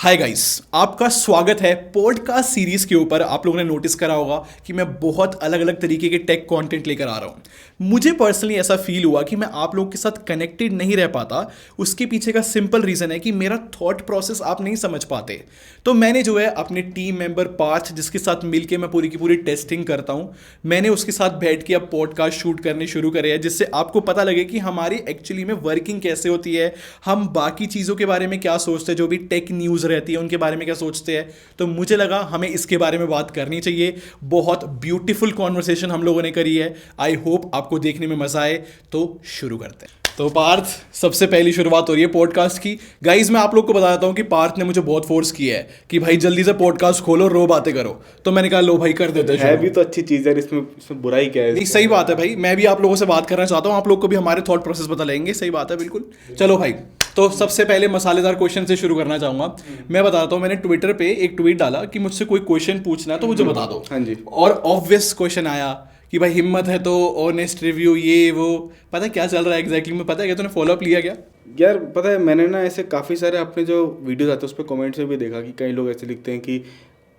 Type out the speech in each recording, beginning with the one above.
Hi guys, आपका स्वागत है पॉडकास्ट सीरीज के ऊपर। आप लोगों ने नोटिस करा होगा कि मैं बहुत अलग अलग तरीके के टेक कंटेंट लेकर आ रहा हूं। मुझे पर्सनली ऐसा फील हुआ कि मैं आप लोगों के साथ कनेक्टेड नहीं रह पाता। उसके पीछे का सिंपल रीज़न है कि मेरा थॉट प्रोसेस आप नहीं समझ पाते। तो मैंने जो है अपने टीम मेंबर पार्थ, जिसके साथ मिलके मैं पूरी की पूरी टेस्टिंग करता हूं, मैंने उसके साथ बैठ के अब पॉडकास्ट शूट करने शुरू करे हैं, जिससे आपको पता लगे कि हमारी एक्चुअली में वर्किंग कैसे होती है, हम बाकी चीज़ों के बारे में क्या सोचते हैं, जो भी टेक न्यूज़ रहती है उनके बारे में क्या सोचते हैं। तो मुझे लगा हमें इसके बारे में बात करनी चाहिए। बहुत ब्यूटीफुल कॉन्वर्सेशन हम लोगों ने करी है। आई होप आपको देखने में मजा आए। तो शुरू करते हैं। तो पार्थ, सबसे पहली शुरुआत हो रही है पॉडकास्ट की। गाइज, मैं आप लोग को बता देता हूँ कि पार्थ ने मुझे बहुत फोर्स किया है कि भाई जल्दी से पॉडकास्ट खोलो, रो बातें करो। तो मैंने कहा लो भाई, कर देते हैं। है भी तो अच्छी चीज़ है, इसमें बुराई क्या है? नहीं, सही बात है भाई, मैं भी आप लोगों से बात करना चाहता हूँ। आप लोग को भी हमारे थॉट प्रोसेस बता लेंगे। सही बात है, बिल्कुल। चलो भाई, तो सबसे पहले मसालेदार क्वेश्चन से शुरू करना चाहूंगा। मैं बताता हूँ, मैंने ट्विटर पे एक ट्वीट डाला कि मुझसे कोई क्वेश्चन पूछना है तो मुझे बता दो। हाँ जी। और ऑब्वियस क्वेश्चन आया कि भाई हिम्मत है तो ऑनेस्ट रिव्यू, ये वो। पता है क्या चल रहा है एग्जैक्टली में? पता है क्या? तूने फॉलोअप लिया क्या? यार पता है, मैंने ना ऐसे काफ़ी सारे अपने जो वीडियोस आते हैं उस पर कमेंट्स में भी देखा कि कई लोग ऐसे लिखते हैं कि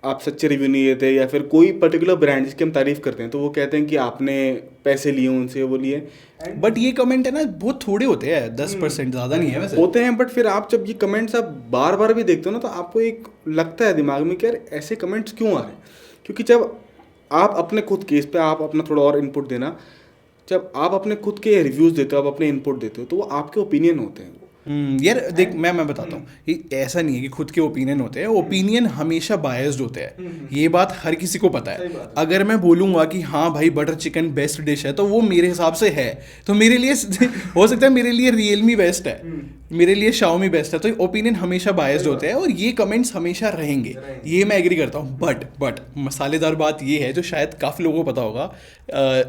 आप सच्चे रिव्यू नहीं देते, या फिर कोई पर्टिकुलर ब्रांड जिसकी हम तारीफ करते हैं तो वो कहते हैं कि आपने पैसे लिए उनसे, वो लिए। बट ये कमेंट है ना, बहुत थोड़े होते हैं, 10%, ज़्यादा नहीं है वैसे। होते हैं, बट फिर आप जब ये कमेंट्स आप बार बार भी देखते हो ना तो आपको एक लगता है दिमाग में कि यार ऐसे कमेंट्स क्यों आ रहे हैं। क्योंकि जब आप अपने खुद के इस पर आप अपना थोड़ा और इनपुट देना, जब आप अपने खुद के रिव्यूज़ देते हो, आप अपने इनपुट देते हो, तो वो आपके ओपिनियन होते हैं। यार देख, मैं बताता हूँ, ये ऐसा नहीं है कि खुद के ओपिनियन होते हैं। ओपिनियन हमेशा बायस्ड होते हैं, ये बात हर किसी को पता है। अगर मैं बोलूँगा कि हाँ भाई बटर चिकन बेस्ट डिश है, तो वो मेरे हिसाब से है। तो मेरे लिए हो सकता है मेरे लिए रियलमी बेस्ट है, मेरे लिए शाओमी बेस्ट है। तो ओपिनियन हमेशा बायस्ड होते हैं और ये कमेंट्स हमेशा रहेंगे, ये मैं एग्री करता हूँ। बट मसालेदार बात ये है, जो शायद काफ़ी लोगों को पता होगा,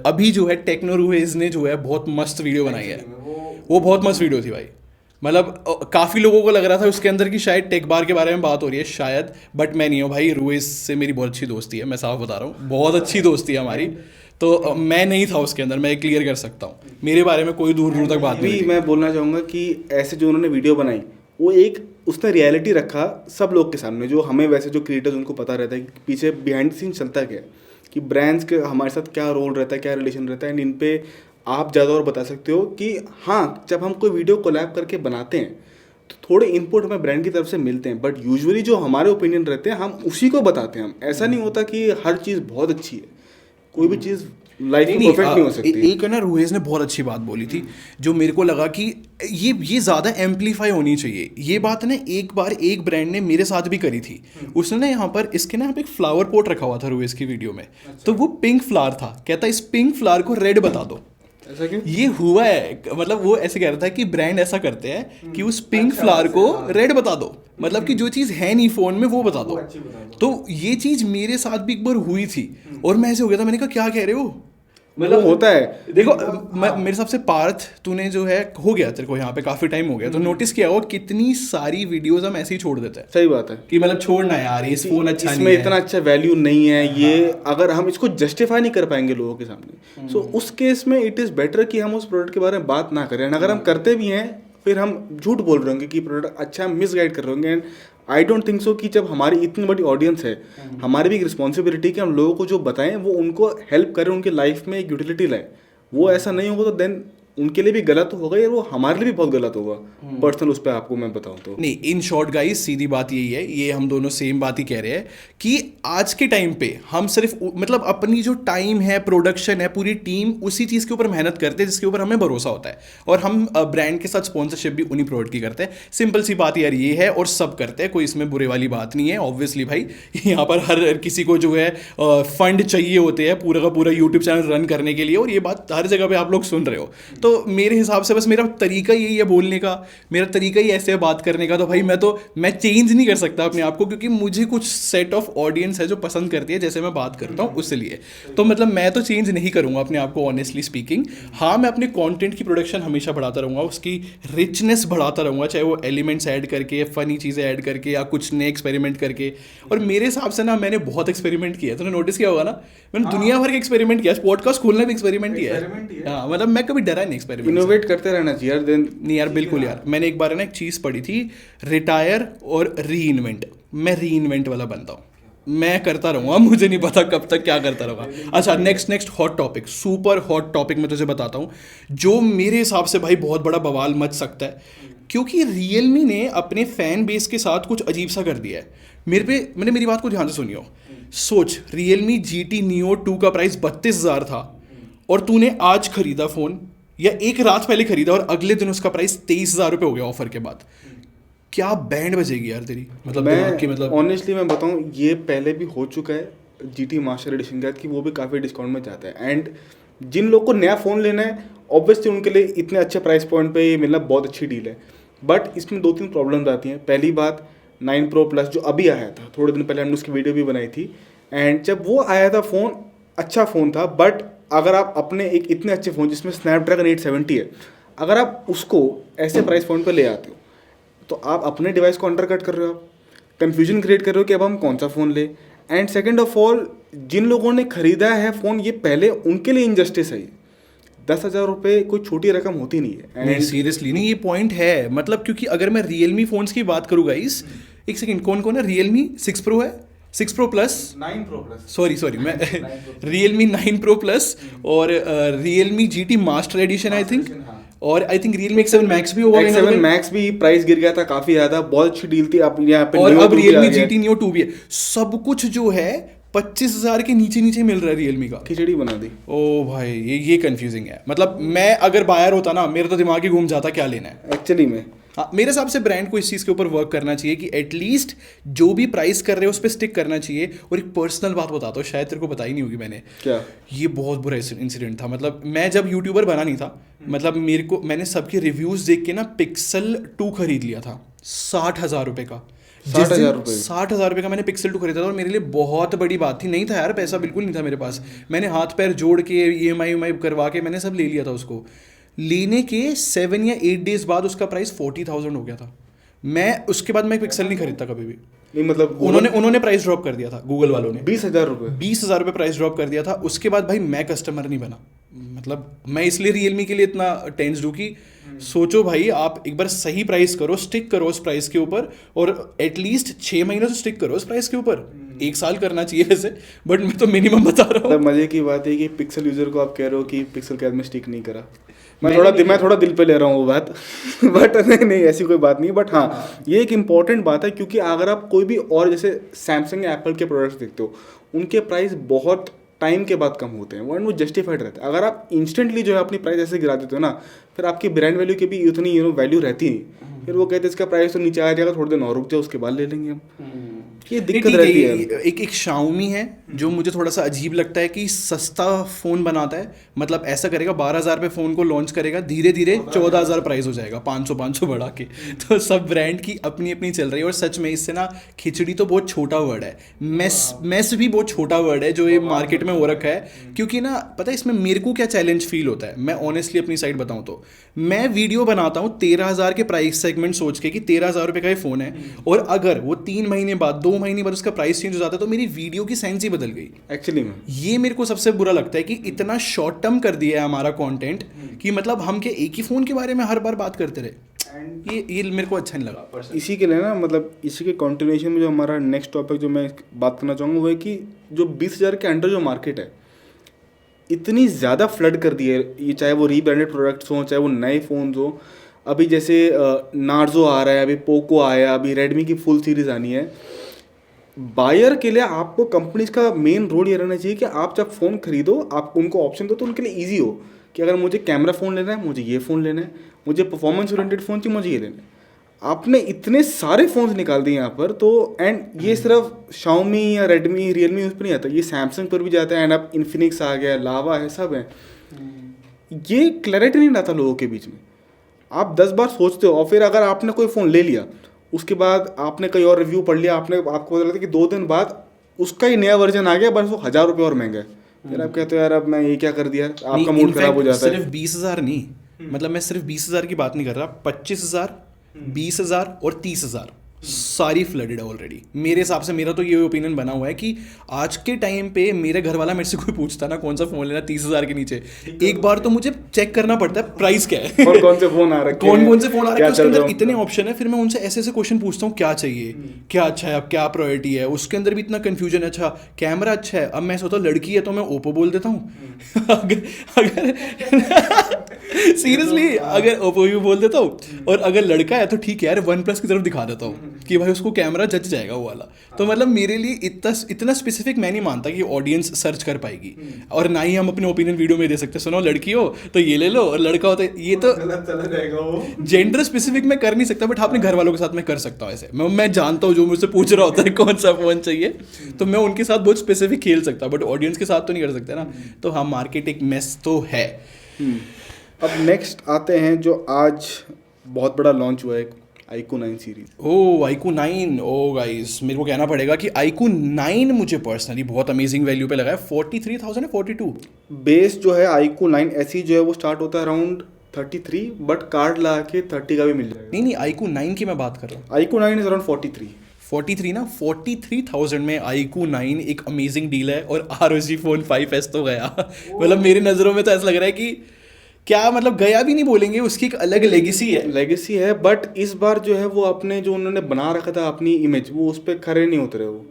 अभी जो है टेक्नो रूहेज ने जो है बहुत मस्त वीडियो बनाई है। वो बहुत मस्त वीडियो थी भाई। मतलब काफ़ी लोगों को लग रहा था उसके अंदर कि शायद टेक बार के बारे में बात हो रही है शायद, बट मैं नहीं हूँ भाई। रूइस से मेरी बहुत अच्छी दोस्ती है, मैं साफ बता रहा हूँ, बहुत अच्छी दोस्ती है हमारी। तो मैं नहीं था उसके अंदर, मैं क्लियर कर सकता हूँ। मेरे बारे में कोई दूर दूर तक बात नहीं। मैं बोलना चाहूँगा कि ऐसे जो उन्होंने वीडियो बनाई, वो एक उसने रियलिटी रखा सब लोग के सामने, जो हमें वैसे जो क्रिएटर्स उनको पता रहता है कि पीछे बिहाइंड द सीन चलता क्या है, कि ब्रांड्स के हमारे साथ क्या रोल रहता है, क्या रिलेशन रहता है। एंड इन पे आप ज़्यादा और बता सकते हो कि हाँ, जब हम कोई वीडियो कोलैब करके बनाते हैं तो थोड़े इनपुट हमें ब्रांड की तरफ से मिलते हैं, बट यूजुअली जो हमारे ओपिनियन रहते हैं हम उसी को बताते हैं। हम ऐसा नहीं होता कि हर चीज़ बहुत अच्छी है, कोई भी चीज़ लाइफ में परफेक्ट नहीं हो सकती। एक है ना, रूहेज ने बहुत अच्छी बात बोली थी, जो मेरे को लगा कि ये ज़्यादा एम्पलीफाई होनी चाहिए। ये बात ना एक बार एक ब्रांड ने मेरे साथ भी करी थी। उसने ना यहाँ पर इसके ना एक फ्लावर पोट रखा हुआ था रूहेज की वीडियो में। तो वो पिंक फ्लावर था, कहता इस पिंक फ्लावर को रेड बता दो। ऐसा क्यों? ये हुआ है, मतलब वो ऐसे कह रहा था कि ब्रांड ऐसा करते हैं कि उस पिंक फ्लावर को रेड बता दो, मतलब कि जो चीज़ है नहीं फोन में वो बता दो। तो ये चीज़ मेरे साथ भी एक बार हुई थी और मैं ऐसे हो गया था, मैंने कहा क्या कह रहे हो। मतलब होता है। देखो, मेरे हिसाब से पार्थ, तूने जो है हो गया तेरे को यहाँ पे काफी टाइम हो गया, तो नोटिस किया हो कितनी सारी वीडियोस हम ऐसे ही छोड़ देते हैं। सही बात है कि मतलब छोड़ना यार, इस फोन अच्छा नहीं इसमें है, इतना अच्छा वैल्यू नहीं है। ये अगर हम इसको जस्टिफाई नहीं कर पाएंगे लोगों के सामने, सो उस केस में इट इज़ बेटर कि हम उस प्रोडक्ट के बारे में बात ना करें। अगर हम करते भी हैं फिर हम झूठ बोल रहे होंगे कि प्रोडक्ट अच्छा, हम मिसगाइड कर रहे होंगे। And I don't think so कि जब हमारी इतनी बड़ी ऑडियंस है, हमारी भी एक रिस्पॉन्सिबिलिटी कि हम लोगों को जो बताएं वो उनको हेल्प करें, उनके लाइफ में एक यूटिलिटी लाए। वो ऐसा नहीं होगा तो देन उनके लिए भी गलत होगा या वो हमारे लिए भी बहुत गलत होगा। पर्सनल उस पर आपको मैं बताऊं तो नहीं, इन शॉर्ट गाइस सीधी बात यही है, ये हम दोनों सेम बात ही कह रहे हैं कि आज के टाइम पे हम सिर्फ मतलब अपनी जो टाइम है, प्रोडक्शन है, पूरी टीम उसी चीज़ के ऊपर मेहनत करते हैं जिसके ऊपर हमें भरोसा होता है। और हम ब्रांड के साथ स्पॉन्सरशिप भी उन्हीं प्रोडक्ट की करते हैं। सिंपल सी बात यार ये है, और सब करते हैं, कोई इसमें बुरे वाली बात नहीं है। ऑब्वियसली भाई यहाँ पर हर किसी को जो है फंड चाहिए होते हैं पूरा का पूरा यूट्यूब चैनल रन करने के लिए, और ये बात हर जगह पर आप लोग सुन रहे हो। तो मेरे हिसाब से बस मेरा तरीका यही है बोलने का, मेरा तरीका ही ऐसे है बात करने का। तो भाई मैं चेंज नहीं कर सकता अपने आप को, क्योंकि मुझे कुछ सेट ऑफ ऑडियंस है जो पसंद करती है जैसे मैं बात करता हूँ, उसलिए तो मतलब मैं तो चेंज नहीं करूँगा अपने आप को, ऑनेस्टली स्पीकिंग। हाँ, मैं अपने कंटेंट की प्रोडक्शन हमेशा बढ़ाता रहूँगा, उसकी रिचनेस बढ़ाता रहूँगा, चाहे वो एलिमेंट्स ऐड करके, फनी चीज़ें ऐड करके, या कुछ नए एक्सपेरिमेंट करके। और मेरे हिसाब से ना मैंने बहुत एक्सपेरिमेंट किया, तूने नोटिस किया होगा ना, मैंने दुनिया भर के एक्सपेरिमेंट किया। पॉडकास्ट खोलना भी एक्सपेरिमेंट ही है। हाँ, मतलब मैं कभी डरा नहीं एक्सपेरिमेंट। इनोवेट करते रहना चाहिए यार। देन नहीं यार बिल्कुल यार, मैंने एक बार ना एक चीज़ पढ़ी थी, रिटायर और री इन्वेंट। मैं री इन्वेंट वाला बनता हूँ, मैं करता रहूँगा, मुझे नहीं पता कब तक क्या करता रहूँगा। अच्छा next hot topic, super hot topic मैं तुझे बताता हूँ, जो मेरे हिसाब से भाई बहुत बड़ा बवाल मच सकता है, क्योंकि रियलमी ने अपने फैन बेस के साथ कुछ अजीब सा कर दिया है। मैंने मेरी बात को ध्यान से सुनियो। सोच, रियलमी GT Neo 2 का प्राइस 32,000 था और तूने आज खरीदा फ़ोन या एक रात पहले खरीदा और अगले दिन उसका प्राइस 23,000 रुपये हो गया ऑफर के बाद। क्या बैंड बजेगी यार तेरी, मतलब दिमाग की, मतलब ऑनेस्टली मैं बताऊं, ये पहले भी हो चुका है GT मास्टर एडिशन का, कि वो भी काफ़ी डिस्काउंट में जाता है। एंड जिन लोग को नया फ़ोन लेना है ऑब्वियसली उनके लिए इतने अच्छे प्राइस पॉइंट पे ये मिलना बहुत अच्छी डील है। बट इसमें 2-3 प्रॉब्लम्स आती हैं। पहली बात 9 Pro Plus जो अभी आया था, थोड़े दिन पहले हमने उसकी वीडियो भी बनाई थी, एंड जब वो आया था फ़ोन अच्छा फ़ोन था, बट अगर आप अपने एक इतने अच्छे फ़ोन जिसमें स्नैपड्रैगन 870 है, अगर आप उसको ऐसे प्राइस पॉइंट पर ले आते हो तो आप अपने डिवाइस को अंडर कट कर रहे हो, आप कन्फ्यूजन क्रिएट कर रहे हो कि अब हम कौन सा फ़ोन ले। एंड सेकेंड ऑफ ऑल, जिन लोगों ने ख़रीदा है फ़ोन ये पहले, उनके लिए इनजस्टिस है। 10,000 रुपये कोई छोटी रकम होती नहीं है। नहीं सीरियसली नहीं, ये पॉइंट है, मतलब क्योंकि अगर मैं रियलमी फ़ोन्स की बात करूँ गाइस, एक सेकंड, कौन कौन है, रियलमी 6 Pro है, 6 Pro Plus, 9 Pro Plus, sorry मैं रियलमी 9 Pro Plus और Realme GT master addition I think, और I think Realme X7 Max भी होगा। X7 Max भी प्राइस गिर गया था काफ़ी ज़्यादा, बहुत अच्छी डील थी। आप यहाँ पे और अब रियलमी GT Neo 2 भी है। सब कुछ जो है 25,000 के नीचे नीचे मिल रहा है रियलमी का। खिचड़ी बना दी। ओ भाई ये कंफ्यूजिंग है, मतलब मैं अगर बायर होता ना, मेरा तो दिमाग ही घूम जाता क्या लेना है एक्चुअली में। हाँ, मेरे हिसाब से ब्रांड को इस चीज़ के ऊपर वर्क करना चाहिए कि एटलीस्ट जो भी प्राइस कर रहे हो उस पर स्टिक करना चाहिए। और एक पर्सनल बात बताता हूँ, शायद तेरे को बताई नहीं होगी मैंने, क्या? ये बहुत बुरा इंसिडेंट था। मतलब मैं जब यूट्यूबर बना नहीं था, मतलब मैंने सबके रिव्यूज़ देख के ना Pixel 2 खरीद लिया था 60,000 रुपये का। 60,000 रुपये का मैंने Pixel 2 खरीदा था और मेरे लिए बहुत बड़ी बात थी। नहीं था यार, पैसा बिल्कुल नहीं था मेरे पास, मैंने हाथ पैर जोड़ के EMI करवा के मैंने सब ले लिया था उसको। लेने के 7 या 8 डेज बाद उसका प्राइस 40,000 हो गया था। मैं उसके बाद मैं Pixel नहीं खरीदता कभी भी। नहीं मतलब उन्होंने प्राइस ड्रॉप कर दिया था, गूगल वालों ने 20,000 रुपये 20,000 रुपये प्राइस ड्रॉप कर दिया था। उसके बाद भाई मैं कस्टमर नहीं बना। मतलब मैं इसलिए रियलमी के लिए इतना टेंस्ड हूँ कि सोचो भाई, आप एक बार सही प्राइस करो, स्टिक करो उस प्राइस के ऊपर, और एटलीस्ट 6 महीने तो स्टिक करो उस प्राइस के ऊपर। 1 साल करना चाहिए वैसे, बट मैं तो मिनिमम बता रहा हूँ। मजे की बात है कि पिक्सल यूजर को आप कह रहे हो कि पिक्सल के में स्टिक नहीं करा। मैं थोड़ा दिल पे ले रहा हूँ वो बात बट नहीं ऐसी कोई बात नहीं। बट हाँ, ये एक इम्पॉर्टेंट बात है, क्योंकि अगर आप कोई भी और जैसे सैमसंग या एप्पल के प्रोडक्ट्स देखते हो, उनके प्राइस बहुत टाइम के बाद कम होते हैं, वो जस्टिफाइड रहता है। अगर आप इंस्टेंटली जो है अपनी प्राइस ऐसे गिरा देते हो ना, फिर आपकी ब्रांड वैल्यू की भी उतनी वैल्यू रहती नहीं। फिर वो कहते हैं इसका प्राइस तो नीचे आ जाएगा, थोड़े दिन और रुक जाओ उसके बाद ले लेंगे हम। ये दिक्कत रहती है। एक Xiaomi है जो मुझे थोड़ा सा अजीब लगता है कि सस्ता फ़ोन बनाता है। मतलब ऐसा करेगा 12,000 पे फ़ोन को लॉन्च करेगा, धीरे धीरे 14,000 प्राइस हो जाएगा, 500 बढ़ा के। तो सब ब्रांड की अपनी अपनी चल रही है। और सच में इससे ना, खिचड़ी तो बहुत छोटा वर्ड है, मेस भी बहुत छोटा वर्ड है जो ये मार्केट में हो रखा है। क्योंकि ना पता है इसमें मेरे को क्या चैलेंज फील होता है, मैं ऑनेस्टली अपनी साइड बताऊँ तो मैं वीडियो बनाता हूँ 13,000 के प्राइस सेगमेंट सोच के कि 13,000 रुपये का ये फ़ोन है, और अगर वो 3 महीने बाद 2 महीने बाद उसका प्राइस चेंज हो जाता है तो मेरी वीडियो की सेंस ही बदल गई एक्चुअली में। ये मेरे को सबसे बुरा लगता है कि इतना शॉर्ट टर्म कर दिया है हमारा कंटेंट कि मतलब हम के एक ही फ़ोन के बारे में हर बार बात करते रहे। ये मेरे को अच्छा नहीं लगा। इसी के लिए ना, मतलब इसी के कंटिन्यूएशन में जो हमारा नेक्स्ट टॉपिक जो मैं बात करना चाहूँगा वो है कि जो 20,000 के अंडर जो मार्केट है, इतनी ज़्यादा फ्लड कर दी है ये, चाहे वो रीब्रांडेड प्रोडक्ट्स हों, चाहे वो नए फ़ोन्स हो। अभी जैसे नार्जो आ रहा है, अभी पोको आया, अभी रेडमी की फुल सीरीज़ आनी है। बायर के लिए आपको कंपनीज का मेन रोल ये रहना चाहिए कि आप जब फ़ोन खरीदो, आप उनको ऑप्शन दो तो उनके लिए ईजी हो कि अगर मुझे कैमरा फ़ोन लेना है, मुझे ये फ़ोन लेना है, मुझे परफॉर्मेंस ओरिएंटेड फ़ोन चाहिए, मुझे ये लेना है। आपने इतने सारे फ़ोन्स निकाल दिए यहाँ पर, तो एंड ये सिर्फ Xiaomi या Redmi, Realme उस पर नहीं आता, ये सैमसंग पर भी जाता है। एंड अब इन्फिनिक्स आ गया, लावा है, सब है। ये क्लैरिटी नहीं रहता लोगों के बीच में। आप 10 बार सोचते हो और फिर अगर आपने कोई फ़ोन ले लिया, उसके बाद आपने कई और रिव्यू पढ़ लिया, आपको पता लगता है कि 2 दिन बाद उसका ही नया वर्जन आ गया, बस वो 1,000 रुपये और महंगा है। फिर आप कहते हो यार अब मैं ये क्या कर दिया, आपका मूड खराब हो जाता है। सिर्फ 20,000 नहीं, मतलब मैं सिर्फ 20,000 की बात नहीं कर रहा, 25,000, 20,000 और 30,000 सारी फ्लडेड है ऑलरेडी। मेरे हिसाब से मेरा तो ये ओपिनियन बना हुआ है कि आज के टाइम पे मेरे घर वाला मेरे से कोई पूछता ना कौन सा फ़ोन लेना 30,000 के नीचे, एक बार तो मुझे चेक करना पड़ता है प्राइस क्या है, और कौन से फ़ोन आ रखे हैं, कौन कौन से फ़ोन आ रखे हैं, उसके क्या चल अंदर रहा इतने ऑप्शन है। फिर मैं उनसे ऐसे ऐसे क्वेश्चन पूछता हूँ क्या चाहिए, क्या अच्छा है, अब क्या प्रायोरिटी है, उसके अंदर भी इतना कन्फ्यूजन है। अच्छा कैमरा अच्छा है, अब मैं सोचता हूँ लड़की है तो मैं ओप्पो बोल देता हूँ अगर सीरियसली अगर ओप्पो भी बोल देता हूँ, और अगर लड़का है तो ठीक है यार वन प्लस की तरफ दिखा देता हूँ कि भाई उसको कैमरा जच जाएगा वो वाला। तो मतलब मेरे लिए इतना स्पेसिफिक मैं नहीं मानता कि ऑडियंस सर्च कर पाएगी, और ना ही हम अपने ओपिनियन वीडियो में दे सकते। सुनो लड़की हो तो ये ले लो, और लड़का हो तो ये, तो चला जाएगा वो। जेंडर स्पेसिफिक मैं कर नहीं सकता, बट अपने घर वालों के साथ मैं कर सकता हूँ। ऐसे मैं जानता हूँ जो मुझसे पूछ रहा होता है कौन सा फ़ोन चाहिए, तो मैं उनके साथ बहुत स्पेसिफिक खेल सकता, बट ऑडियंस के साथ तो नहीं कर सकते ना। तो हाँ, मार्केट एक मेस तो है। अब नेक्स्ट आते हैं जो आज बहुत बड़ा लॉन्च हुआ है, iQOO 9 सीरीज। ओ iQOO 9, ओ गाइस मेरे को कहना पड़ेगा कि iQOO 9 मुझे पर्सनली बहुत अमेजिंग वैल्यू पे लगा है। 43,000 है 42। बेस जो है iQOO 9 ऐसी जो है वो स्टार्ट होता है अराउंड 33, बट कार्ड ला के 30 का भी मिल जाएगा। नहीं iQOO 9 की मैं बात कर रहा हूँ। iQOO 9 इज अराउंड 43 ना 43,000 में iQOO 9 एक अमेजिंग डील है। और ROG Phone 5s तो गया मतलब मेरी नज़रों में तो ऐसा लग रहा है कि क्या मतलब गया भी नहीं बोलेंगे, उसकी एक अलग लेगेसी है। बट इस बार जो है वो अपने जो उन्होंने बना रखा था अपनी इमेज, वो उस पर खरे नहीं उतरे। वो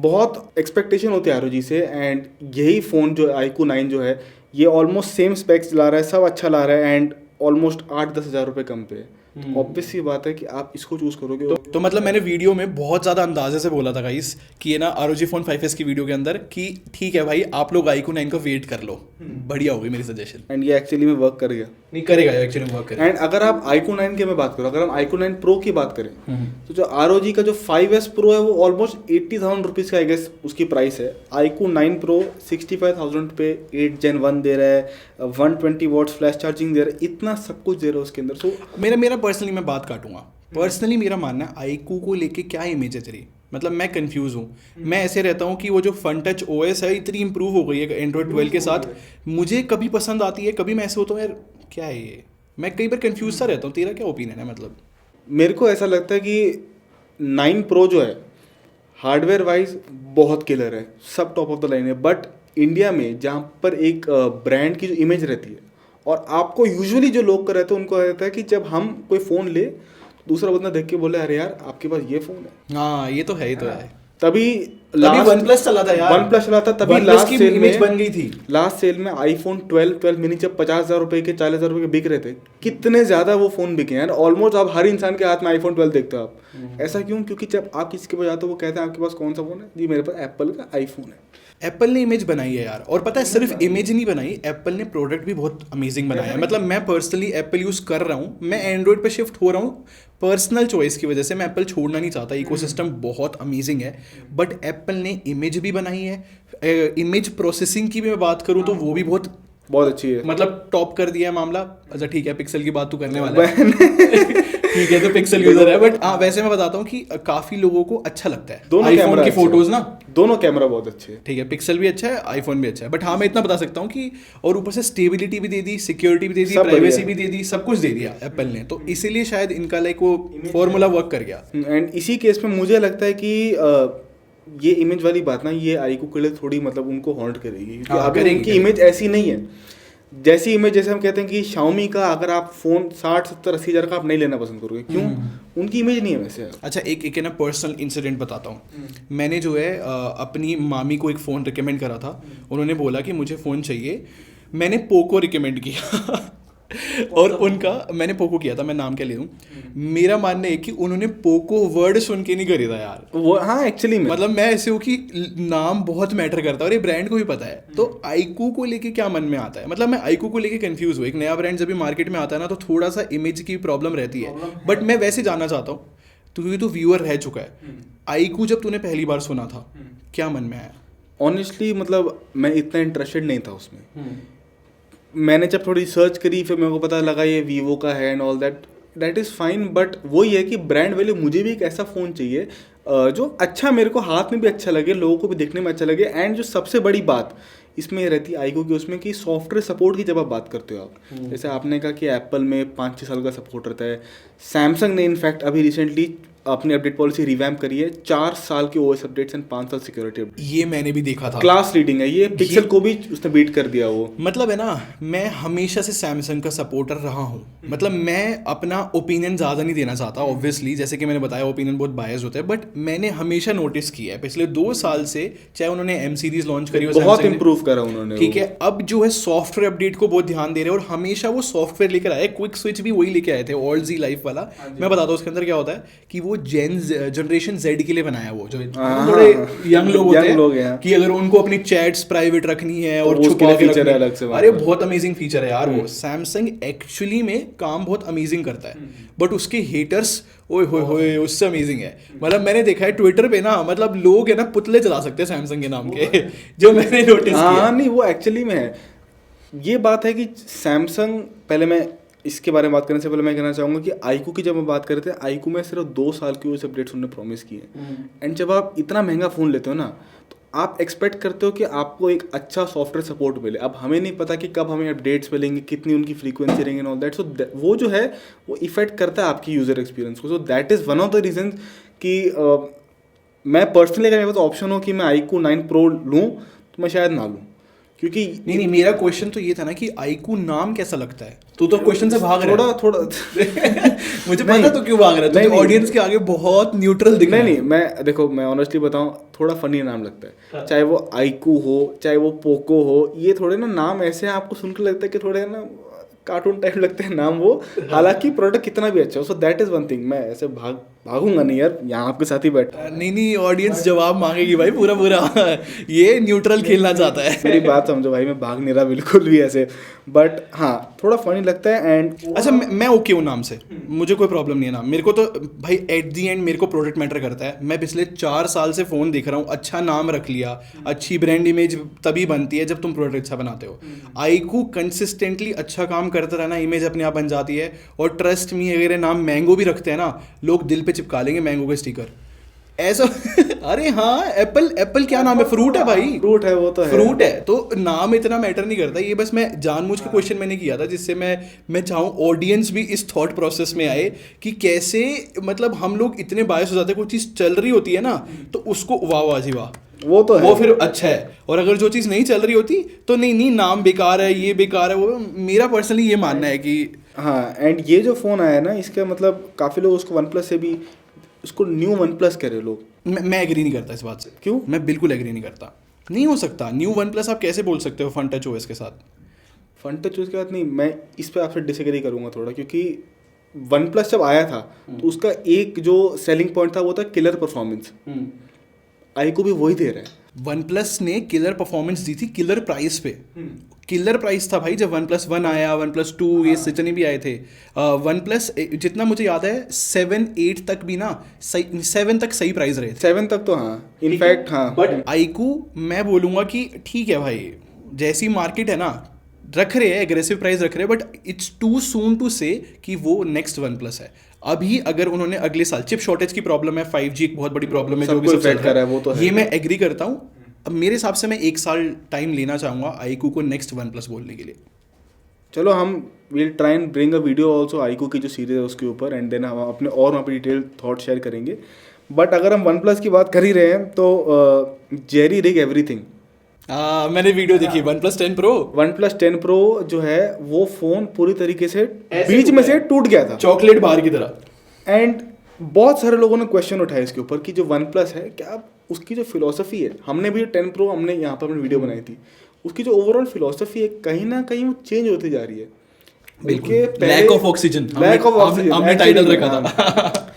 बहुत एक्सपेक्टेशन होती है ROG से, एंड यही फ़ोन जो iQOO 9 जो है ये ऑलमोस्ट सेम स्पेक्स ला रहा है, सब अच्छा ला रहा है, एंड ऑलमोस्ट 8-10 हज़ार रुपये कम पे। ऑब्वियस सी बात है कि आप इसको चूज करोगे। तो मतलब मैंने वीडियो में बहुत ज़्यादा अंदाजे से बोला था गाइस कि ये ना ROG Phone 5s की वीडियो के अंदर कि ठीक है भाई आप लोग iQOO 9 को वेट कर लो, बढ़िया होगी मेरी सजेशन। एंड ये एक्चुअली में वर्क कर गया। नहीं करेगा एक्चुअली वर्क करेगा। एंड अगर आप iQOO 9 की मैं बात करूँ, अगर हम iQOO 9 Pro की बात करें, तो जो ROG का जो 5s Pro है वो ऑलमोस्ट 80,000 रुपीज़ का आई गेस उसकी प्राइस है। iQOO 9 Pro 65,000 पे 8 Gen 1 दे रहा है, 120 वॉट्स फ्लैश चार्जिंग दे रहा है, इतना सब कुछ दे रहा है उसके अंदर। सो मेरा पर्सनली मैं बात काटूंगा, पर्सनली मेरा मानना है iQOO को लेके क्या इमेज है तेरी, मतलब मैं कंफ्यूज हूँ। मैं ऐसे रहता हूँ कि वो जो फन टच OS है इतनी इंप्रूव हो गई है एंड्रॉयड 12 के साथ, मुझे कभी पसंद आती है, कभी मैं ऐसे होता हूँ यार क्या है ये, मैं कई बार कंफ्यूज सा रहता हूँ। तेरा क्या ओपिनियन है? मतलब मेरे को ऐसा लगता है कि 9 Pro जो है हार्डवेयर वाइज बहुत किलर है, सब टॉप ऑफ द लाइन है, बट इंडिया में जहाँ पर एक ब्रांड की जो इमेज रहती है, और आपको यूजुअली जो लोग कर रहते हैं उनको रहता है कि जब हम कोई फ़ोन ले दूसरा बंदा देख के बोले अरे यार आपके पास ये फ़ोन है। हाँ ये तो है ही, तो है। तभी वन प्लस चला था यार, वन प्लस चला था, तभी OnePlus लास्ट की सेल इमेज में बन गई थी। लास्ट सेल में iPhone 12 मिनी जब 50,000 रुपए के 40,000 रुपए के बिक रहे थे, कितने ज़्यादा वो फ़ोन बिके यार। ऑलमोस्ट आप हर इंसान के हाथ में iPhone 12 देखते हो आप। ऐसा क्यों? क्योंकि जब आप किसी के पास जाते हो वो कहते हैं आपके पास कौन सा फ़ोन है जी, मेरे पास एप्पल का iPhone है। एप्पल ने इमेज बनाई है यार, और पता है सिर्फ इमेज नहीं बनाई, एप्पल ने प्रोडक्ट भी बहुत अमेजिंग बनाया है। मतलब मैं पर्सनली एप्पल यूज़ कर रहा हूँ, मैं एंड्रॉयड पे शिफ्ट हो रहा हूँ पर्सनल चॉइस की वजह से। मैं एप्पल छोड़ना नहीं चाहता, इकोसिस्टम बहुत अमेजिंग है, बट एप्पल ने इमेज भी बनाई है। इमेज प्रोसेसिंग की भी मैं बात करूँ तो वो भी बहुत अच्छी है, मतलब टॉप कर दिया है मामला। अच्छा ठीक है, पिक्सल की बात तू करने वाला है ठीक है, तो पिक्सल यूजर है, बट हाँ वैसे मैं बताता हूँ कि काफी लोगों को अच्छा लगता है दोनों आईफोन की फोटोज ना, दोनों कैमरा बहुत अच्छे हैं। ठीक है, पिक्सल भी अच्छा है, आईफोन भी अच्छा है, बट हाँ मैं इतना बता सकता हूँ कि और ऊपर से स्टेबिलिटी भी दे दी, सिक्योरिटी भी दे दी, प्राइवेसी भी दे दी, सब कुछ दे दिया एप्पल ने, तो इसीलिए शायद इनका लाइक वो फॉर्मूला वर्क कर गया। एंड इसी केस में मुझे लगता है कि ये इमेज वाली बात ना ये iQOO के लिए थोड़ी मतलब उनको हॉन्ट करेगी, क्योंकि अगर इनकी इमेज ऐसी नहीं है जैसी इमेज, जैसे हम कहते हैं कि Xiaomi का अगर आप फ़ोन 60-70-80 हज़ार का आप नहीं लेना पसंद करोगे, क्यों? उनकी इमेज नहीं है वैसे। अच्छा एक है ना पर्सनल इंसिडेंट बताता हूँ। मैंने जो है अपनी मामी को एक फ़ोन रिकमेंड करा था, उन्होंने बोला कि मुझे फ़ोन चाहिए, मैंने पोको रिकमेंड किया और उनका मैंने पोको किया था, मैं नाम क्या ले लूँ, मेरा मानना है कि उन्होंने पोको वर्ड सुन के नहीं खरीदा यार वो। हाँ एक्चुअली में मतलब मैं ऐसे हूँ कि नाम बहुत मैटर करता है और ये ब्रांड को भी पता है। तो iQOO को लेके क्या मन में आता है, मतलब मैं iQOO को लेके कंफ्यूज हूँ। एक नया ब्रांड जब भी मार्केट में आता है ना तो थोड़ा सा इमेज की प्रॉब्लम रहती है, बट मैं वैसे जानना चाहता हूँ, क्योंकि तो व्यूअर रह चुका है, iQOO जब तूने पहली बार सुना था क्या मन में आया? ऑनेस्टली मतलब मैं इतना इंटरेस्टेड नहीं था उसमें। मैंने जब थोड़ी सर्च करी फिर मेरे को पता लगा ये वीवो का है and all that is fine, but वही है कि ब्रांड वैल्यू, मुझे भी एक ऐसा फ़ोन चाहिए जो अच्छा मेरे को हाथ में भी अच्छा लगे, लोगों को भी देखने में अच्छा लगे। एंड जो सबसे बड़ी बात इसमें रहती है iQOO की उसमें कि सॉफ्टवेयर सपोर्ट की जब आप बात करते हो आप, जैसे आपने कहा कि एप्पल में 5-6 साल का सपोर्ट रहता है, सैमसंग ने इनफैक्ट अभी रिसेंटली अपनी अपडेट पॉलिसी रिवैम्प करी है, 4 साल के ओएस अपडेट्स एंड 5 साल सिक्योरिटी अपडेट। ये मैंने भी देखा था, क्लास रीडिंग है ये, पिक्सल को भी उसने बीट कर दिया वो। मतलब है ना, मैं हमेशा से सैमसंग का सपोर्टर रहा हूँ। मतलब मैं अपना ओपिनियन ज़्यादा नहीं देना चाहता ऑब्वियसली, जैसे कि मैंने बताया ओपिनियन बहुत बायस होता है, बट मैंने हमेशा नोटिस किया है पिछले 2 साल से, चाहे उन्होंने एम सीरीज लॉन्च करी हो, बहुत Samsung ने, इंप्रूव करा उन्होंने, ठीक है। अब जो है सॉफ्टवेयर अपडेट को बहुत ध्यान दे रहे हैं, और हमेशा वो सॉफ्टवेयर लेकर आए। क्विक स्विच भी वही लेके आए थे, ऑल जी लाइफ वाला। मैं बताता हूँ उसके अंदर क्या होता है कि वो जनरेशन जेड के लिए बनाया, वो जो थोड़े यंग लोग होते हैं कि अगर उनको अपनी चैट्स प्राइवेट रखनी है और छुपा के रखनी है, अलग से। अरे बहुत अमेजिंग फीचर है यार वो। सैमसंग एक्चुअली में काम बहुत अमेजिंग करता है, बट उसके हेटर्स ओए होए होए उससे अमेजिंग है। मतलब मैंने देखा है ट्विटर पे ना, मतलब लोग है ना पुतले चला सकते हैं सैमसंग के नाम के जो मैंने नोटिस किया। नहीं वो एक्चुअली में है, ये बात है कि सैमसंग, पहले मैं इसके बारे में बात करने से पहले मैं कहना चाहूँगा कि आईकू की जब हम बात कर रहे थे, आईकू में सिर्फ 2 साल की उस अपडेट्स उन्होंने प्रॉमिस किए हैं। एंड जब आप इतना महंगा फ़ोन लेते हो ना, तो आप एक्सपेक्ट करते हो कि आपको एक अच्छा सॉफ्टवेयर सपोर्ट मिले। अब हमें नहीं पता कि कब हमें अपडेट्स मिलेंगे, कितनी उनकी फ्रीक्वेंसी रहेंगे एंड ऑल दैट। सो वो जो है वो इफेक्ट करता है आपकी यूज़र एक्सपीरियंस को। So that is one of the reason कि मैं पर्सनली अगर मेरे पास ऑप्शन हो कि मैं आईकू 9 प्रो लूँ तो मैं शायद ना लूँ, क्योंकि नहीं मेरा क्वेश्चन तो ये था ना कि आईकू नाम कैसा लगता है। तू तो क्वेश्चन से भाग रहा है थोड़ा मुझे पता तो क्यों भाग रहा है, तो ऑडियंस के आगे बहुत न्यूट्रल दिख रहा है। नहीं मैं देखो, मैं ऑनेस्टली बताऊं, थोड़ा फनी नाम लगता है। हाँ। चाहे वो आईकू हो, चाहे वो पोको हो, ये थोड़े ना नाम ऐसे हैं आपको सुनकर लगता है कि थोड़े ना कार्टून टाइप लगते हैं नाम वो, हालांकि प्रोडक्ट कितना भी अच्छा हो। So that is one thing. मैं ऐसे भागूंगा नहीं यार, यहाँ आपके साथ ही बैठा। नहीं ऑडियंस जवाब मांगेगी भाई पूरा ये न्यूट्रल खेलना चाहता है। मेरी बात समझो भाई, मैं भाग नहीं रहा बिल्कुल भी ऐसे, बट हाँ थोड़ा फनी लगता है। एंड अच्छा मैं ओके हूँ नाम से, मुझे कोई प्रॉब्लम नहीं है नाम। मेरे को तो भाई एट दी एंड मेरे को प्रोडक्ट मैटर करता है। मैं पिछले 4 साल से फ़ोन देख रहा हूँ, अच्छा नाम रख लिया, अच्छी ब्रांड इमेज तभी बनती है जब तुम प्रोडक्ट अच्छा बनाते हो। आईकू कंसिस्टेंटली अच्छा काम करता रहना, इमेज अपने आप बन जाती है। और ट्रस्ट मी, अगर ये नाम मैंगो भी रखते हैं ना, लोग दिल पे चिपका लेंगे मैंगो के स्टिकर ऐसा अरे हाँ, एप्पल क्या नाम है, फ्रूट है भाई, फ्रूट है वो तो है, फ्रूट है। तो नाम इतना मैटर नहीं करता। ये बस मैं जानबूझ के क्वेश्चन मैंने किया था जिससे मैं चाहूँ ऑडियंस भी इस थॉट प्रोसेस में आए कि कैसे, मतलब हम लोग इतने बायस हो जाते हैं, कोई चीज़ चल रही होती है ना तो उसको वाह जी वाह, वो तो है, वो फिर अच्छा है। और अगर जो चीज़ नहीं चल रही होती तो नहीं नाम बेकार है, ये बेकार है, वो मेरा पर्सनली ये मानना है कि हाँ। एंड ये जो फ़ोन आया है ना, इसका मतलब काफ़ी लोग उसको वन प्लस से भी, उसको न्यू वन प्लस कह रहे लोग। मैं एग्री नहीं करता इस बात से। क्यों? मैं बिल्कुल एग्री नहीं करता, नहीं हो सकता न्यू वन प्लस। आप कैसे बोल सकते हो फन टच ओएस के साथ? फन टच ओएस के साथ नहीं, मैं इस पे आपसे डिसएग्री करूँगा थोड़ा, क्योंकि वन प्लस जब आया था तो उसका एक जो सेलिंग पॉइंट था वो था किलर परफॉर्मेंस। आईकू भी वही दे रहा है। वन प्लस ने किलर परफॉर्मेंस दी थी किलर प्राइस पे। किलर प्राइस था भाई जब वन प्लस 1 आया, वन प्लस 2, ये जितने भी आए थे। वन प्लस जितना मुझे याद है 7-8 तक भी ना, 7 तक सही प्राइस रहे थे। 7 तक तो हाँ, इनफैक्ट हाँ। बट आईकू मैं बोलूँगा कि ठीक है भाई, जैसी मार्केट है ना, रख रहे हैं एग्रेसिव प्राइस रख रहे हैं, but it's too soon to say कि वो नेक्स्ट वन प्लस है। अभी अगर उन्होंने अगले साल, चिप शॉर्टेज की प्रॉब्लम है, 5G एक बहुत बड़ी प्रॉब्लम है जो भी सब चल रहा है, वो तो है। ये मैं एग्री करता हूँ। अब मेरे हिसाब से मैं 1 साल टाइम लेना चाहूँगा आईकू को नेक्स्ट वन प्लस बोलने के लिए। चलो हम will try and bring a video also iQOO की जो सीरीज है उसके ऊपर, एंड देन हम अपने और वहाँ पर डिटेल थॉट शेयर करेंगे। बट अगर हम वन प्लस की बात कर ही रहे हैं तो जेरी रिग एवरीथिंग, मैंने वीडियो देखी one plus 10 pro. One plus 10 pro जो है वो फ़ोन पूरी तरीके से बीच में से टूट गया था, चॉकलेट बार की तरह। एंड बहुत सारे लोगों ने क्वेश्चन उठाया इसके ऊपर कि जो वन प्लस है, क्या उसकी जो फिलोसफी है, हमने भी 10 प्रो हमने यहाँ पर अपनी वीडियो बनाई थी, उसकी जो ओवरऑल फिलोसफी है कहीं ना कहीं वो चेंज होती जा रही है। बिल्कुल, lack of oxygen, lack of oxygen हमने टाइटल रखा था।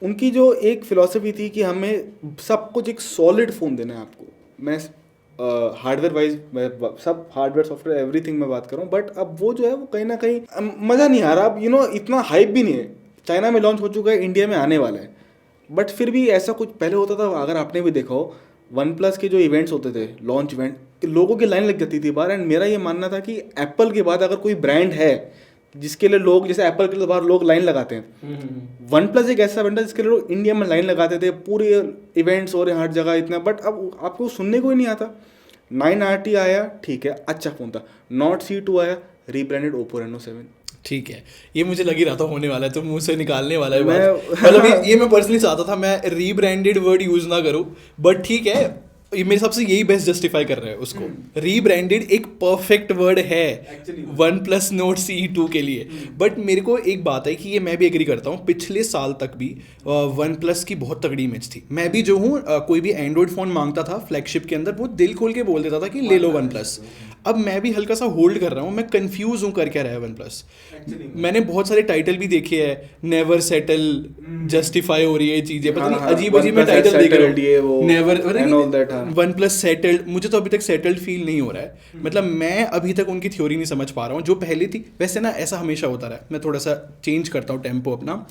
उनकी जो एक फिलोसफी थी कि हमें सब कुछ एक सॉलिड फ़ोन देना है आपको। मैं हार्डवेयर वाइज, सब हार्डवेयर सॉफ्टवेयर एवरीथिंग मैं बात कर रहा हूँ, बट अब वो जो है वो कहीं ना कहीं मज़ा नहीं आ रहा। अब इतना हाइप भी नहीं है। चाइना में लॉन्च हो चुका है, इंडिया में आने वाला है, बट फिर भी ऐसा कुछ पहले होता था, अगर आपने भी देखा हो वन प्लस के जो इवेंट्स होते थे, लॉन्च इवेंट, लोगों की लाइन लग जाती थी बाहर। एंड मेरा ये मानना था कि एप्पल के बाद अगर कोई ब्रांड है जिसके लिए लोग, जैसे एप्पल के लिए बाहर लोग लाइन लगाते हैं, वन प्लस एक ऐसा ब्रांड है जिसके लिए लोग इंडिया में लाइन लगाते थे, पूरे इवेंट्स हो रहे हैं हर जगह इतना, बट अब आपको सुनने को ही नहीं आता। 9RT आया, ठीक है, अच्छा फ़ोन था। Nord C2 आया, रीब्रांडेड ओप्पो रेनो 7, ठीक है, ये मुझे लग ही रहा था होने वाला है, तो मुंह से निकालने वाला है मैं बात। मतलब ये मैं पर्सनली चाहता था मैं रीब्रांडेड वर्ड यूज ना करूं, बट ठीक है, ये मेरे हिसाब से यही बेस्ट जस्टिफाई कर रहा है उसको। रीब्रांडेड एक परफेक्ट वर्ड है वन प्लस नोट CE2 के लिए। बट मेरे को एक बात है कि ये मैं भी एग्री करता हूँ, पिछले साल तक भी वन प्लस की बहुत तगड़ी इमेज थी। मैं भी जो हूँ कोई भी एंड्रॉइड फ़ोन मांगता था फ्लैगशिप के अंदर, वो दिल खोल के बोल देता था कि ले लो वन प्लस। अब मैं भी हल्का सा होल्ड कर रहा हूँ, मैं कंफ्यूज हूँ कर क्या रहा है वन प्लस। मैंने बहुत सारे टाइटल भी देखे हैं, नेवर सेटल, जस्टिफाई हो रही है चीज़ें, पता नहीं अजीब अजीब मैं टाइटल देख रहा हूँ, नेवर वन प्लस सेटल्ड। मुझे तो अभी तक सेटल्ड फील नहीं हो रहा है, मतलब मैं अभी तक उनकी थ्योरी नहीं समझ पा रहा हूँ जो पहले थी। वैसे ना ऐसा हमेशा होता रहा है, मैं थोड़ा सा चेंज करता हूँ टेम्पो अपना।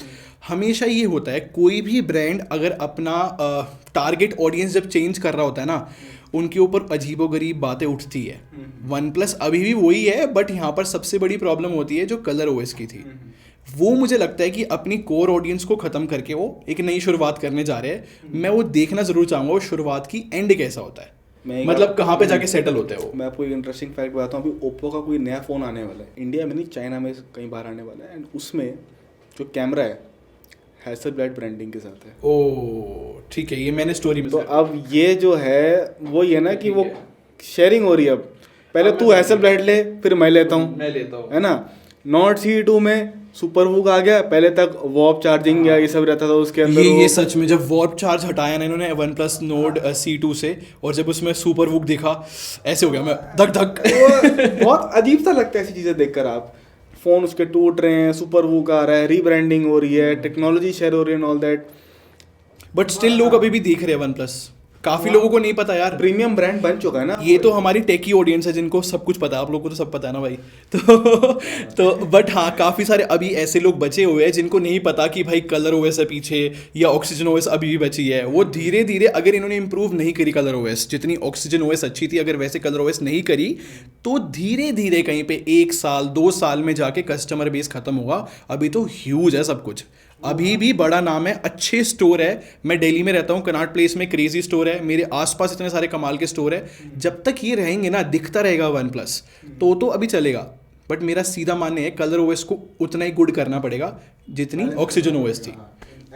हमेशा ये होता है कोई भी ब्रांड अगर अपना टारगेट ऑडियंस जब चेंज कर रहा होता है ना, उनके ऊपर अजीबोगरीब बातें उठती है। वन प्लस अभी भी वही है, बट यहाँ पर सबसे बड़ी प्रॉब्लम होती है जो कलर ओएस की थी। वो मुझे लगता है कि अपनी कोर ऑडियंस को ख़त्म करके वो एक नई शुरुआत करने जा रहे हैं। मैं वो देखना ज़रूर चाहूँगा वो शुरुआत की एंड कैसा होता है, मतलब कहाँ पे जाके सेटल होते हैं वो। मैं आपको एक इंटरेस्टिंग फैक्ट बताता हूँ, अभी ओप्पो का कोई नया फ़ोन आने वाला है, इंडिया में नहीं चाइना में कहीं बाहर आने वाला है, एंड उसमें जो कैमरा है हैसलब्लैड ब्रांडिंग के साथ है। ओह ठीक है, ये मैंने स्टोरी में तो अब ये जो है वो ये ना कि वो शेयरिंग हो रही है। अब पहले तू हैसलब्लैड ले, फिर मैं लेता हूँ, है ना। नॉट CE2 में सुपर वूक आ गया, पहले तक वॉप चार्जिंग या ये सब रहता था उसके अंदर। ये सच में जब वॉप चार्ज हटाया ना इन्होंने वन प्लस नोड C2 से, और जब उसमें सुपर वूक दिखा ऐसे हो गया मैं धक धक। बहुत अजीब सा लगता है ऐसी चीज़ें देखकर। आप फ़ोन उसके टूट रहे हैं, सुपर वूक आ रहा है, रीब्रांडिंग हो रही है, टेक्नोलॉजी शेयर हो रही है, ऑल दैट, बट स्टिल लोग अभी भी देख रहे हैं वन प्लस। काफी लोगों को नहीं पता यार, प्रीमियम ब्रांड बन चुका है ना। ये तो हमारी टेकी ऑडियंस है जिनको सब कुछ पता है, आप लोगों को तो सब पता है ना भाई। तो बट हाँ, काफ़ी सारे अभी ऐसे लोग बचे हुए हैं जिनको नहीं पता कि भाई कलर ओएस है पीछे या ऑक्सीजन ओएस अभी भी बची है। वो धीरे धीरे अगर इन्होंने इंप्रूव नहीं करी कलर ओएस, जितनी ऑक्सीजन ओएस अच्छी थी, अगर वैसे कलर ओएस नहीं करी तो धीरे धीरे कहीं पे 1 साल 2 साल में जाके कस्टमर बेस खत्म होगा। अभी तो ह्यूज है सब कुछ, अभी भी बड़ा नाम है, अच्छे स्टोर है। मैं दिल्ली में रहता हूँ, कनॉट प्लेस में क्रेजी स्टोर है, मेरे आसपास इतने सारे कमाल के स्टोर है। जब तक ये रहेंगे ना, दिखता रहेगा वन प्लस, तो अभी चलेगा। बट मेरा सीधा मानना है कलर ओएस को उतना ही गुड करना पड़ेगा जितनी ऑक्सीजन ओएस थी,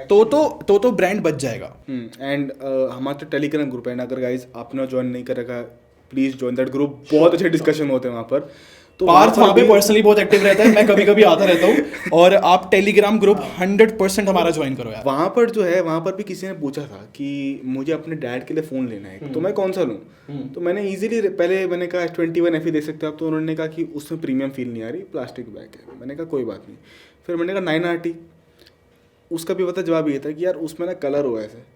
तो ब्रांड बच जाएगा। एंड हमारा तो टेलीग्राम ग्रुप है, अगर गाइज आपने ज्वाइन नहीं कर रखा प्लीज ज्वाइन दैट ग्रुप, बहुत अच्छे डिस्कशन होते हैं वहाँ पर। तो पार्थ वहाँ पे पर्सनली बहुत एक्टिव रहता है, मैं कभी कभी आता रहता हूँ। और आप टेलीग्राम ग्रुप 100% हमारा ज्वाइन करो यार। वहाँ पर जो है, वहाँ पर भी किसी ने पूछा था कि मुझे अपने डैड के लिए फ़ोन लेना है, तो मैं कौन सा लूँ। तो मैंने इजीली पहले मैंने कहा S21 FE दे सकते हो आप, तो उन्होंने कहा कि उसमें प्रीमियम फील नहीं आ रही, प्लास्टिक बैग है। मैंने कहा कोई बात नहीं। फिर मैंने कहा 9RT, उसका भी पता जवाब ये था कि यार उसमें ना कलर हुआ है।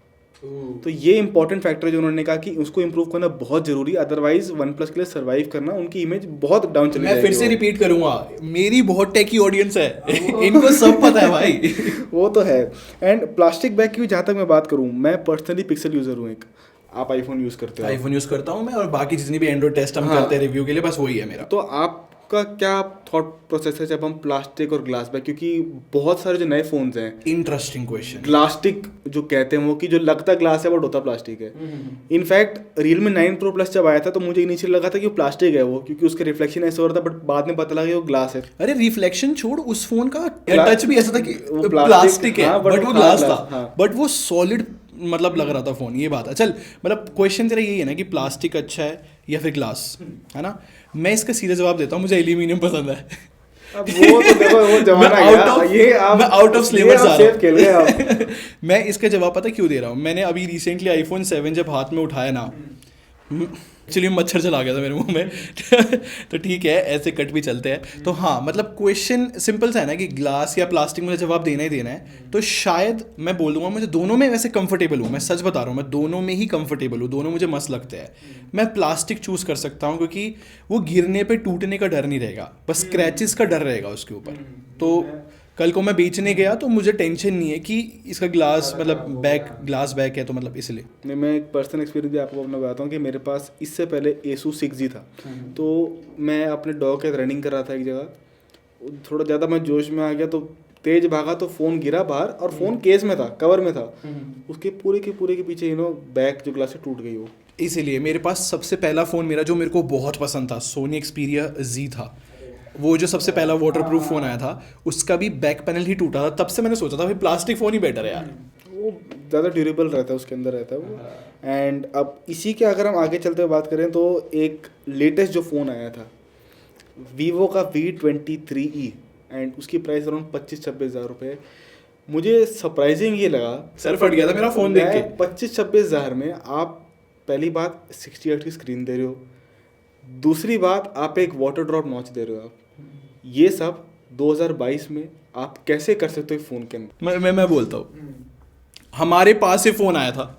तो ये इंपॉर्टेंट फैक्टर जो उन्होंने कहा कि उसको इंप्रूव करना बहुत जरूरी है, अदरवाइज वन प्लस के लिए सर्वाइव करना उनकी इमेज बहुत डाउन चली जाएगी। मैं फिर से रिपीट करूंगा, मेरी बहुत टेकी ऑडियंस है, इनको सब पता है भाई। वो तो है। एंड प्लास्टिक बैग की जहाँ तक मैं बात करूँ, मैं पर्सनली पिक्सल यूजर हूँ एक। आप आईफोन यूज करते हो? आईफोन यूज करता हूँ मैं, और बाकी जितनी भी एंड्रॉइड टेस्ट हम करते हैं रिव्यू के लिए, बस वही है मेरा। तो आपका क्या थॉट प्रोसेस है जब हम प्लास्टिक और ग्लास बैग, क्योंकि बहुत सारे जो नए फोन्स हैं, इंटरेस्टिंग क्वेश्चन, प्लास्टिक जो कहते हैं वो कि जो लगता ग्लास है बट होता प्लास्टिक है। इनफैक्ट Realme 9 Pro Plus जब आया था तो मुझे इनिशियल लगा था कि वो प्लास्टिक है, वो क्योंकि उसका रिफ्लेक्शन ऐसा हो रहा था, बट बाद में पता लगा कि वो ग्लास है। अरे रिफ्लेक्शन छोड़, उस फोन का टच भी ऐसा था कि वो प्लास्टिक है, बट वो ग्लास था, हाँ। बट वो सॉलिड मतलब लग रहा था फोन। ये बात है। चल, मतलब क्वेश्चन तेरा यही है ना कि प्लास्टिक अच्छा है या फिर ग्लास, है ना। मैं इसका सीधा जवाब देता हूँ, मुझे एल्यूमिनियम पसंद है। अब वो तो देखो वो जमाना गया, ये आप मैं आउट ऑफ सिलेबस आ सेफ खेल रहे हैं आप। मैं इसका जवाब पता क्यों दे रहा हूँ। मैंने अभी रिसेंटली आईफोन 7 जब हाथ में उठाया ना, एक्चुअली मच्छर चला गया था मेरे मुंह में। तो ठीक है, ऐसे कट भी चलते हैं। तो हाँ, मतलब क्वेश्चन सिंपल सा है ना कि ग्लास या प्लास्टिक, मुझे जवाब देना ही देना है। तो शायद मैं बोल दूंगा, मुझे दोनों में वैसे कंफर्टेबल हूँ, मैं सच बता रहा हूँ, मैं दोनों में ही कंफर्टेबल हूँ, दोनों मुझे मस्त लगते हैं। मैं प्लास्टिक चूज़ कर सकता हूँ क्योंकि वो गिरने पे टूटने का डर नहीं रहेगा, बस स्क्रैचेस का डर रहेगा उसके ऊपर। तो कल को मैं बेचने गया तो मुझे टेंशन नहीं है कि इसका ग्लास मतलब ग्लास बैग है, तो मतलब इसलिए। नहीं, मैं एक पर्सनल एक्सपीरियंस भी आपको अपना बताता हूँ कि मेरे पास इससे पहले Asus 6G था। तो मैं अपने डॉग के रनिंग कर रहा था एक जगह, थोड़ा ज़्यादा मैं जोश में आ गया तो तेज भागा तो फ़ोन गिरा बाहर, और फ़ोन केस में था, कवर में था, उसके पूरे के पीछे बैक जो ग्लास से टूट गई वो। इसीलिए मेरे पास सबसे पहला फ़ोन मेरा जो मेरे को बहुत पसंद था, सोनी एक्सपीरिया Z था। वो जो सबसे पहला वाटरप्रूफ फ़ोन आया था उसका भी बैक पैनल ही टूटा था, तब से मैंने सोचा था भाई प्लास्टिक फ़ोन ही बेटर है यार। वो ज़्यादा ड्यूरेबल रहता है, उसके अंदर रहता है वो। एंड अब इसी के अगर हम आगे चलते हुए बात करें तो एक लेटेस्ट जो फ़ोन आया था वीवो का V23e एंड उसकी प्राइस अराउंड 25-26 हज़ार रुपये। मुझे सरप्राइजिंग ये लगा, सर फट गया था मेरा फ़ोन देख के। 25-26 हज़ार में आप पहली बात 60 हर्ट्ज की स्क्रीन दे रहे हो, दूसरी बात आप एक वाटर ड्रॉप नॉच दे रहे हो। आप ये सब 2022 में आप कैसे कर सकते हो फ़ोन के अंदर? मैं बोलता हूँ, हमारे पास ये फ़ोन आया था,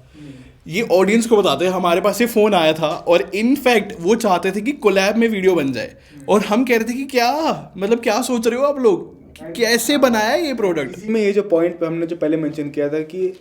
ये ऑडियंस को बताते हैं, हमारे पास ये फ़ोन आया था और इनफैक्ट वो चाहते थे कि कोलैब में वीडियो बन जाए और हम कह रहे थे कि क्या मतलब क्या सोच रहे हो आप लोग, कैसे बनाया है ये प्रोडक्ट। इसी में ये जो पॉइंट पे हमने जो पहले मेंशन किया था कि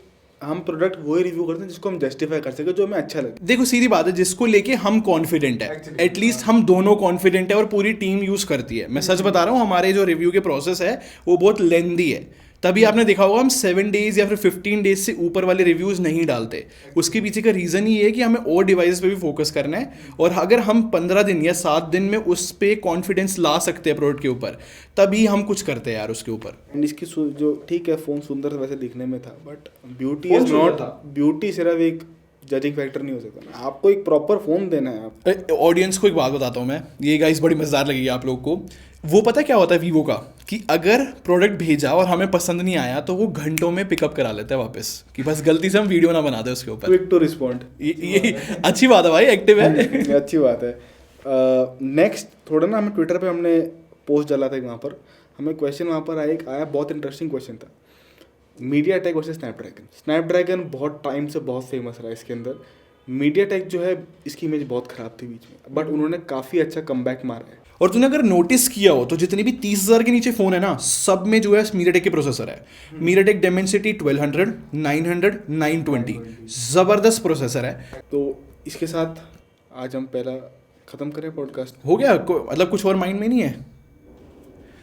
हम प्रोडक्ट वही रिव्यू करते हैं जिसको हम जस्टिफाई कर सके, जो हमें अच्छा लगे। देखो सीधी बात है, जिसको लेके हम कॉन्फिडेंट है, एटलीस्ट हम दोनों कॉन्फिडेंट है और पूरी टीम यूज़ करती है। मैं सच बता रहा हूँ, हमारे जो रिव्यू के प्रोसेस है वो बहुत लेंदी है, तभी आपने देखा होगा हम 7 डेज या फिर 15 डेज से ऊपर वाले रिव्यूज़ नहीं डालते। उसके पीछे का रीज़न ये है कि हमें और डिवाइस पे भी फोकस करना है, और अगर हम 15 दिन या 7 दिन में उस पर कॉन्फिडेंस ला सकते हैं प्रोडक्ट के ऊपर, तभी हम कुछ करते हैं यार उसके ऊपर। एंड इसकी जो ठीक है फ़ोन सुंदर वैसे दिखने में था, but beauty is not, beauty सिर्फ एक जजिंग फैक्टर नहीं हो सकता ना, आपको एक प्रॉपर फ़ोन देना है। आप ऑडियंस को एक बात बताता हूँ मैं, ये गाइस बड़ी मज़ेदार लगेगी आप लोग को। वो पता क्या होता है वीवो का, कि अगर प्रोडक्ट भेजा और हमें पसंद नहीं आया तो वो घंटों में पिकअप करा लेते हैं वापस, कि बस गलती से हम वीडियो ना बना दे उसके ऊपर। क्विक टू रिस्पॉन्ड, ये अच्छी बात है भाई, एक्टिव है। अच्छी बात है। नेक्स्ट थोड़ा ना, हमें ट्विटर पे हमने पोस्ट डाला था, वहाँ पर हमें क्वेश्चन वहाँ पर आया, बहुत इंटरेस्टिंग क्वेश्चन था। मीडियाटेक वर्सेस स्नैपड्रैगन बहुत टाइम से बहुत फेमस रहा है। इसके अंदर मीडियाटेक जो है, इसकी इमेज बहुत ख़राब थी बीच में, बट उन्होंने काफ़ी अच्छा कमबैक मारा है। और तूने अगर नोटिस किया हो तो जितने भी 30,000 के नीचे फ़ोन है ना, सब में जो है मीडियाटेक के प्रोसेसर है। मीडियाटेक डेमेंसिटी 1200, 900, 920, ज़बरदस्त प्रोसेसर है। तो इसके साथ आज हम पहला ख़त्म करें पॉडकास्ट। हो गया मतलब कुछ और माइंड में नहीं है?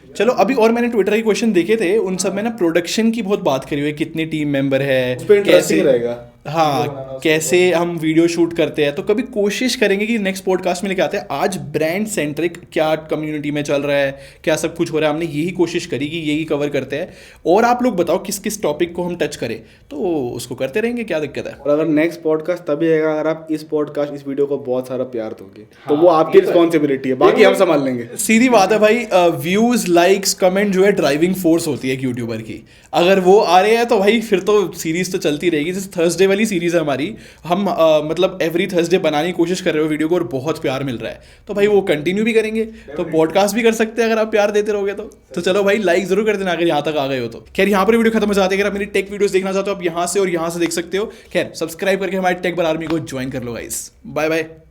चलो अभी, और मैंने ट्विटर के क्वेश्चन देखे थे, उन सब में ना प्रोडक्शन की बहुत बात करी हुई है, कितने टीम मेंबर है, कैसे रहेगा, हाँ कैसे हम वीडियो शूट करते हैं। तो कभी कोशिश करेंगे कि नेक्स्ट पॉडकास्ट में लेके आते हैं। आज ब्रांड सेंट्रिक क्या कम्युनिटी में चल रहा है, क्या सब कुछ हो रहा है, हमने यही कोशिश करी कि यही कवर करते हैं। और आप लोग बताओ किस किस टॉपिक को हम टच करें, तो उसको करते रहेंगे, क्या दिक्कत है। और अगर नेक्स्ट पॉडकास्ट तभी आएगा अगर आप इस वीडियो को बहुत सारा प्यार दोगे, तो वो आपकी रिस्पॉन्सिबिलिटी है, बाकी हम संभाल लेंगे। सीधी बात है भाई, व्यूज लाइक्स कमेंट जो है ड्राइविंग फोर्स होती है एक यूट्यूबर की। अगर वो आ रहे हैं तो भाई फिर तो सीरीज तो चलती रहेगी। जैसे थर्सडे वाली सीरीज है हमारी, हम मतलब एवरी थर्सडे बनाने की कोशिश कर रहे हो वीडियो को, और बहुत प्यार मिल रहा है, तो भाई वो कंटिन्यू भी करेंगे। तो पॉडकास्ट भी कर सकते हैं अगर आप प्यार देते रहोगे तो चलो भाई लाइक जरूर कर देना अगर यहाँ तक आ गए हो तो। खैर यहाँ पर वीडियो खत्म हो जाती है। अगर आप मेरी टेक वीडियोस देखना चाहते हो आप यहाँ से और यहाँ से देख सकते हो। खैर सब्सक्राइब करके हमारे टेक बार आर्मी को ज्वाइन कर लो गाइस। Bye bye.